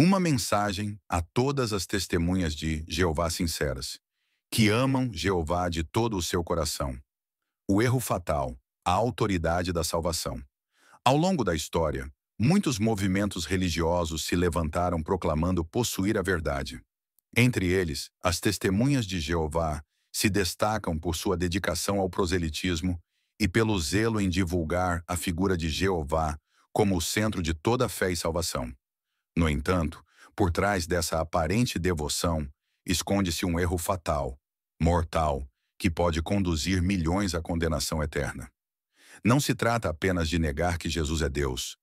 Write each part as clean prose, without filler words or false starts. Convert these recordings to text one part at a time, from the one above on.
Uma mensagem a todas as testemunhas de Jeová sinceras, que amam Jeová de todo o seu coração. O erro fatal, a autoridade da salvação. Ao longo da história, muitos movimentos religiosos se levantaram proclamando possuir a verdade. Entre eles, as testemunhas de Jeová se destacam por sua dedicação ao proselitismo e pelo zelo em divulgar a figura de Jeová como o centro de toda a fé e salvação. No entanto, por trás dessa aparente devoção, esconde-se um erro fatal, mortal, que pode conduzir milhões à condenação eterna. Não se trata apenas de negar que Jesus é Deus.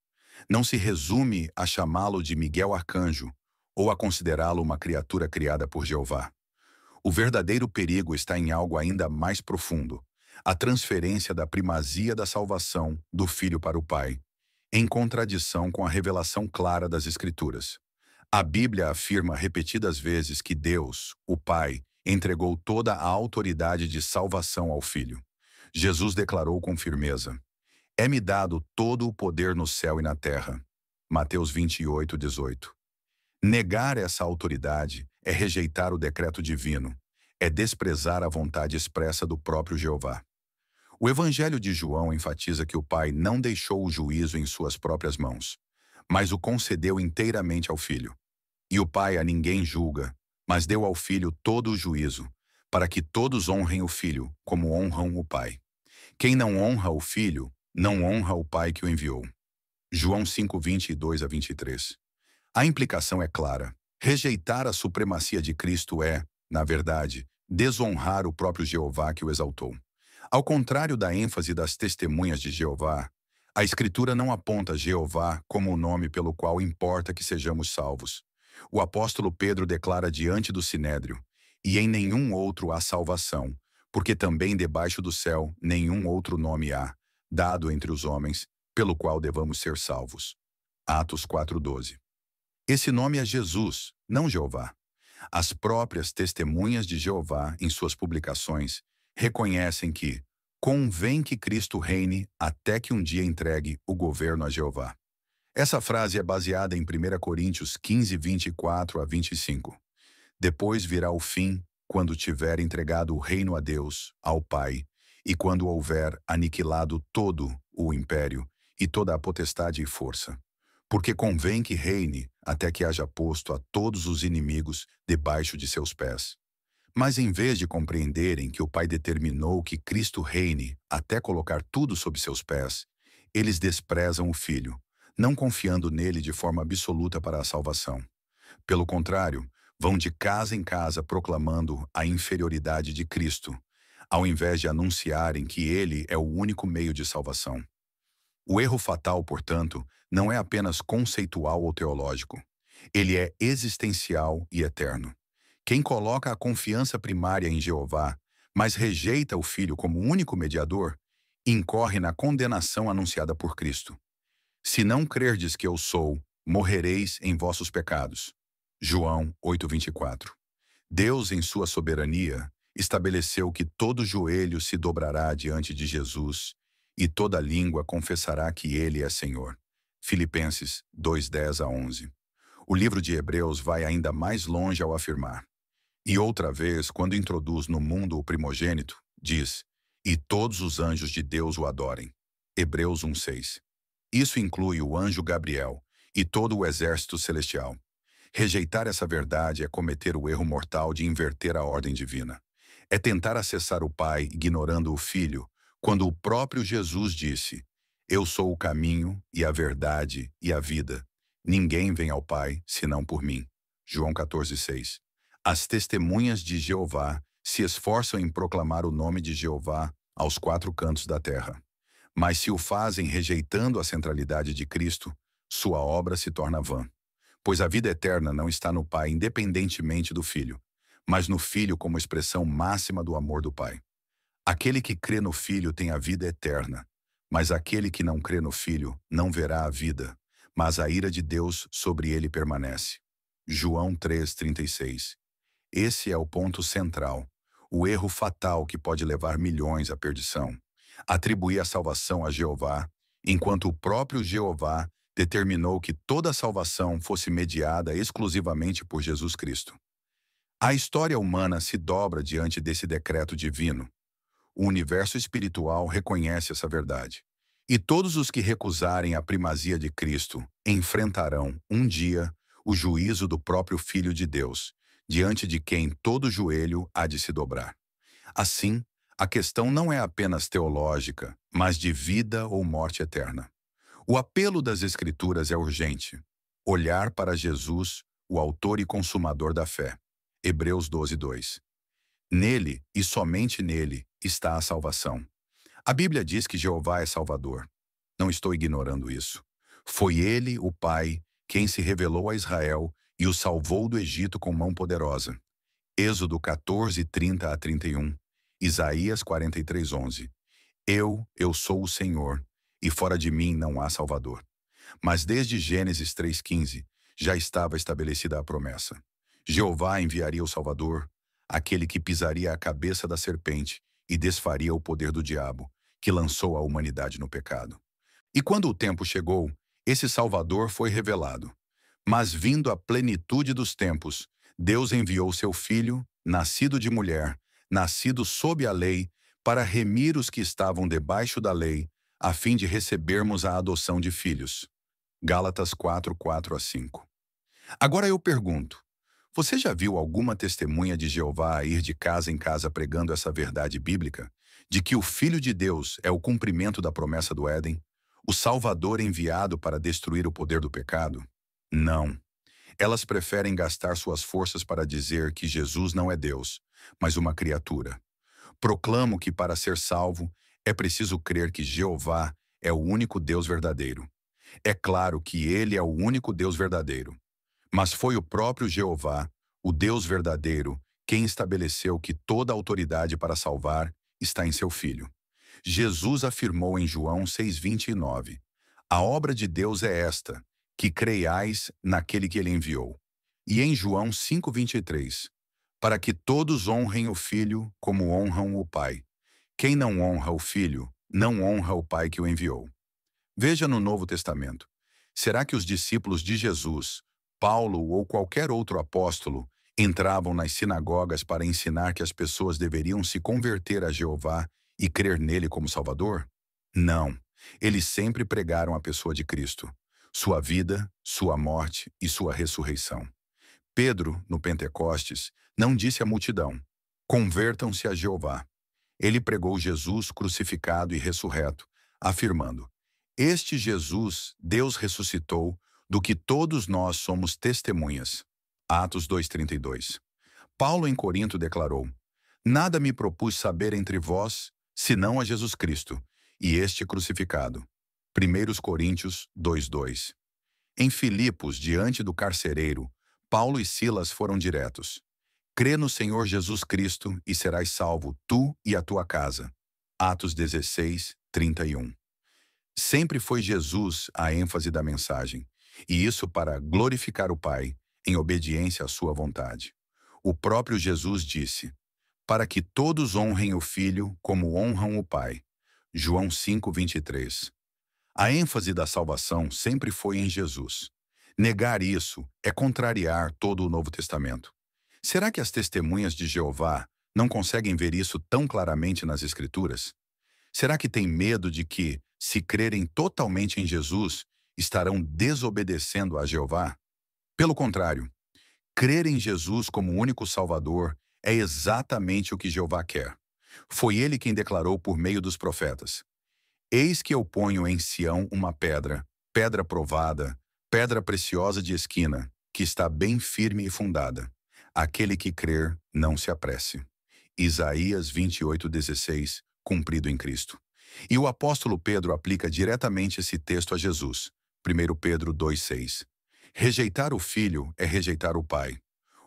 Não se resume a chamá-lo de Miguel Arcanjo ou a considerá-lo uma criatura criada por Jeová. O verdadeiro perigo está em algo ainda mais profundo, a transferência da primazia da salvação do Filho para o Pai, em contradição com a revelação clara das Escrituras. A Bíblia afirma repetidas vezes que Deus, o Pai, entregou toda a autoridade de salvação ao Filho. Jesus declarou com firmeza: "É-me dado todo o poder no céu e na terra." Mateus 28:18. Negar essa autoridade é rejeitar o decreto divino, é desprezar a vontade expressa do próprio Jeová. O Evangelho de João enfatiza que o Pai não deixou o juízo em suas próprias mãos, mas o concedeu inteiramente ao Filho. E o Pai a ninguém julga, mas deu ao Filho todo o juízo, para que todos honrem o Filho, como honram o Pai. Quem não honra o Filho, não honra o Pai que o enviou. João 5:22-23. A implicação é clara. Rejeitar a supremacia de Cristo é, na verdade, desonrar o próprio Jeová que o exaltou. Ao contrário da ênfase das testemunhas de Jeová, a Escritura não aponta Jeová como o nome pelo qual importa que sejamos salvos. O apóstolo Pedro declara diante do Sinédrio: "E em nenhum outro há salvação, porque também debaixo do céu nenhum outro nome há, dado entre os homens, pelo qual devamos ser salvos." Atos 4:12. Esse nome é Jesus, não Jeová. As próprias testemunhas de Jeová, em suas publicações, reconhecem que convém que Cristo reine até que um dia entregue o governo a Jeová. Essa frase é baseada em 1 Coríntios 15:24-25. Depois virá o fim, quando tiver entregado o reino a Deus, ao Pai, e quando houver aniquilado todo o império e toda a potestade e força. Porque convém que reine até que haja posto a todos os inimigos debaixo de seus pés. Mas em vez de compreenderem que o Pai determinou que Cristo reine até colocar tudo sob seus pés, eles desprezam o Filho, não confiando nele de forma absoluta para a salvação. Pelo contrário, vão de casa em casa proclamando a inferioridade de Cristo, ao invés de anunciarem que ele é o único meio de salvação. O erro fatal, portanto, não é apenas conceitual ou teológico. Ele é existencial e eterno. Quem coloca a confiança primária em Jeová, mas rejeita o Filho como único mediador, incorre na condenação anunciada por Cristo. "Se não crerdes que eu sou, morrereis em vossos pecados." João 8:24. Deus, em sua soberania, estabeleceu que todo joelho se dobrará diante de Jesus e toda língua confessará que ele é Senhor. Filipenses 2:10-11. O livro de Hebreus vai ainda mais longe ao afirmar: "E outra vez, quando introduz no mundo o primogênito, diz: e todos os anjos de Deus o adorem." Hebreus 1:6. Isso inclui o anjo Gabriel e todo o exército celestial. Rejeitar essa verdade é cometer o erro mortal de inverter a ordem divina. É tentar acessar o Pai ignorando o Filho, quando o próprio Jesus disse: "Eu sou o caminho e a verdade e a vida. Ninguém vem ao Pai senão por mim." João 14:6. As testemunhas de Jeová se esforçam em proclamar o nome de Jeová aos quatro cantos da terra. Mas se o fazem rejeitando a centralidade de Cristo, sua obra se torna vã. Pois a vida eterna não está no Pai independentemente do Filho, mas no Filho como expressão máxima do amor do Pai. Aquele que crê no Filho tem a vida eterna, mas aquele que não crê no Filho não verá a vida, mas a ira de Deus sobre ele permanece. João 3:36. Esse é o ponto central, o erro fatal que pode levar milhões à perdição. Atribuir a salvação a Jeová, enquanto o próprio Jeová determinou que toda a salvação fosse mediada exclusivamente por Jesus Cristo. A história humana se dobra diante desse decreto divino. O universo espiritual reconhece essa verdade. E todos os que recusarem a primazia de Cristo enfrentarão, um dia, o juízo do próprio Filho de Deus, diante de quem todo joelho há de se dobrar. Assim, a questão não é apenas teológica, mas de vida ou morte eterna. O apelo das Escrituras é urgente. Olhar para Jesus, o autor e consumador da fé. Hebreus 12:2. Nele, e somente nele, está a salvação. A Bíblia diz que Jeová é Salvador. Não estou ignorando isso. Foi ele, o Pai, quem se revelou a Israel e o salvou do Egito com mão poderosa. Êxodo 14:30-31. Isaías 43:11. Eu sou o Senhor, e fora de mim não há Salvador. Mas desde Gênesis 3:15 já estava estabelecida a promessa. Jeová enviaria o Salvador, aquele que pisaria a cabeça da serpente e desfaria o poder do diabo, que lançou a humanidade no pecado. E quando o tempo chegou, esse Salvador foi revelado. Mas vindo a plenitude dos tempos, Deus enviou seu Filho, nascido de mulher, nascido sob a lei, para remir os que estavam debaixo da lei, a fim de recebermos a adoção de filhos. Gálatas 4:4-5. Agora eu pergunto, você já viu alguma testemunha de Jeová ir de casa em casa pregando essa verdade bíblica, de que o Filho de Deus é o cumprimento da promessa do Éden, o Salvador enviado para destruir o poder do pecado? Não. Elas preferem gastar suas forças para dizer que Jesus não é Deus, mas uma criatura. Proclamo que para ser salvo, é preciso crer que Jeová é o único Deus verdadeiro. É claro que ele é o único Deus verdadeiro. Mas foi o próprio Jeová, o Deus verdadeiro, quem estabeleceu que toda a autoridade para salvar está em seu Filho. Jesus afirmou em João 6:29, a obra de Deus é esta, que creiais naquele que ele enviou. E em João 5:23, para que todos honrem o Filho como honram o Pai. Quem não honra o Filho, não honra o Pai que o enviou. Veja no Novo Testamento. Será que os discípulos de Jesus, Paulo ou qualquer outro apóstolo, entravam nas sinagogas para ensinar que as pessoas deveriam se converter a Jeová e crer nele como Salvador? Não. Eles sempre pregaram a pessoa de Cristo, sua vida, sua morte e sua ressurreição. Pedro, no Pentecostes, não disse à multidão: convertam-se a Jeová. Ele pregou Jesus crucificado e ressurreto, afirmando: este Jesus, Deus ressuscitou, do que todos nós somos testemunhas. Atos 2:32. Paulo em Corinto declarou: nada me propus saber entre vós, senão a Jesus Cristo, e este crucificado. 1 Coríntios 2:2. Em Filipos, diante do carcereiro, Paulo e Silas foram diretos. Crê no Senhor Jesus Cristo e serás salvo, tu e a tua casa. Atos 16:31. Sempre foi Jesus a ênfase da mensagem, e isso para glorificar o Pai, em obediência à sua vontade. O próprio Jesus disse: para que todos honrem o Filho como honram o Pai. João 5:23. A ênfase da salvação sempre foi em Jesus. Negar isso é contrariar todo o Novo Testamento. Será que as testemunhas de Jeová não conseguem ver isso tão claramente nas Escrituras? Será que têm medo de que, se crerem totalmente em Jesus, estarão desobedecendo a Jeová? Pelo contrário, crer em Jesus como único Salvador é exatamente o que Jeová quer. Foi ele quem declarou por meio dos profetas: eis que eu ponho em Sião uma pedra, pedra provada, pedra preciosa de esquina, que está bem firme e fundada. Aquele que crer, não se apresse. Isaías 28:16, cumprido em Cristo. E o apóstolo Pedro aplica diretamente esse texto a Jesus. 1 Pedro 2:6. Rejeitar o filho é rejeitar o pai.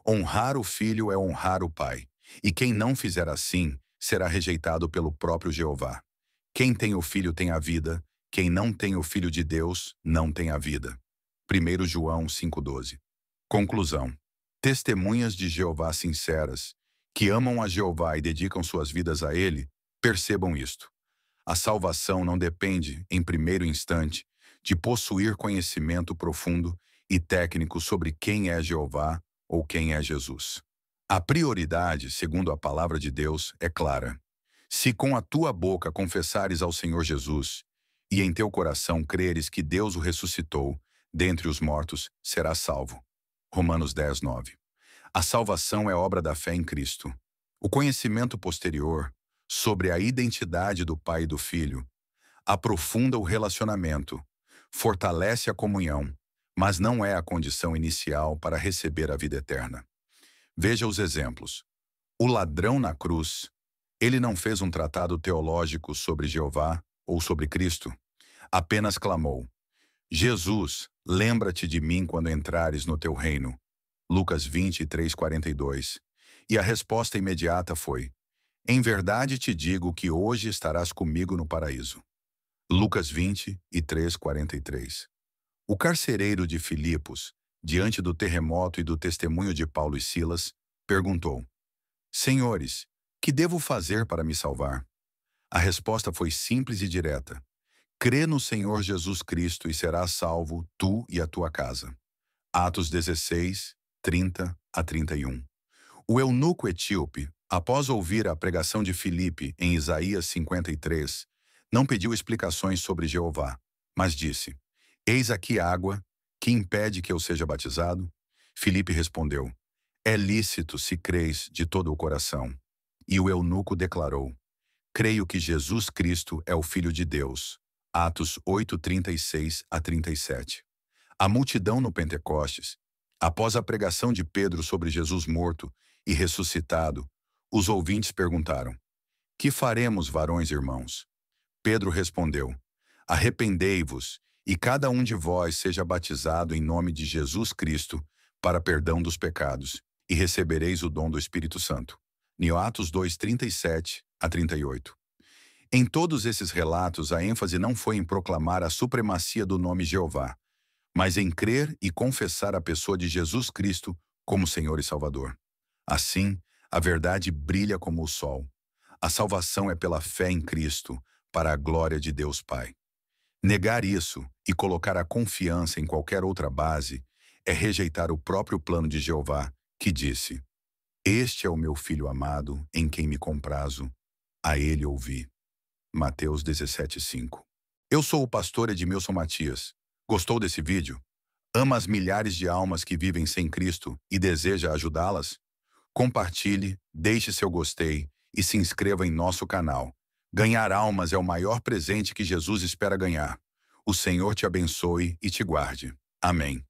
Honrar o filho é honrar o pai. E quem não fizer assim, será rejeitado pelo próprio Jeová. Quem tem o filho tem a vida, quem não tem o filho de Deus não tem a vida. 1 João 5:12. Conclusão. Testemunhas de Jeová sinceras, que amam a Jeová e dedicam suas vidas a ele, percebam isto. A salvação não depende, em primeiro instante, de possuir conhecimento profundo e técnico sobre quem é Jeová ou quem é Jesus. A prioridade, segundo a palavra de Deus, é clara. Se com a tua boca confessares ao Senhor Jesus e em teu coração creres que Deus o ressuscitou dentre os mortos, serás salvo. Romanos 10, 9. A salvação é obra da fé em Cristo. O conhecimento posterior sobre a identidade do Pai e do Filho aprofunda o relacionamento, fortalece a comunhão, mas não é a condição inicial para receber a vida eterna. Veja os exemplos. O ladrão na cruz, ele não fez um tratado teológico sobre Jeová ou sobre Cristo, apenas clamou: Jesus, lembra-te de mim quando entrares no teu reino. Lucas 23, 42. E a resposta imediata foi: em verdade te digo que hoje estarás comigo no paraíso. Lucas 23, 43. O carcereiro de Filipos, diante do terremoto e do testemunho de Paulo e Silas, perguntou: Senhores, que devo fazer para me salvar? A resposta foi simples e direta: crê no Senhor Jesus Cristo e serás salvo, tu e a tua casa. Atos 16, 30 a 31. O eunuco etíope, após ouvir a pregação de Filipe em Isaías 53, não pediu explicações sobre Jeová, mas disse: eis aqui água, que impede que eu seja batizado? Filipe respondeu: é lícito se crês de todo o coração. E o eunuco declarou: creio que Jesus Cristo é o Filho de Deus. Atos 8, 36 a 37. A multidão no Pentecostes, após a pregação de Pedro sobre Jesus morto e ressuscitado, os ouvintes perguntaram: que faremos, varões irmãos? Pedro respondeu: arrependei-vos, e cada um de vós seja batizado em nome de Jesus Cristo para perdão dos pecados, e recebereis o dom do Espírito Santo. Atos 2, 37 a 38. Em todos esses relatos, a ênfase não foi em proclamar a supremacia do nome Jeová, mas em crer e confessar a pessoa de Jesus Cristo como Senhor e Salvador. Assim, a verdade brilha como o sol. A salvação é pela fé em Cristo, para a glória de Deus Pai. Negar isso e colocar a confiança em qualquer outra base é rejeitar o próprio plano de Jeová, que disse: este é o meu filho amado, em quem me comprazo, a ele ouvi. Mateus 17, 5. Eu sou o pastor Edmilson Matias. Gostou desse vídeo? Ama as milhares de almas que vivem sem Cristo e deseja ajudá-las? Compartilhe, deixe seu gostei e se inscreva em nosso canal. Ganhar almas é o maior presente que Jesus espera ganhar. O Senhor te abençoe e te guarde. Amém.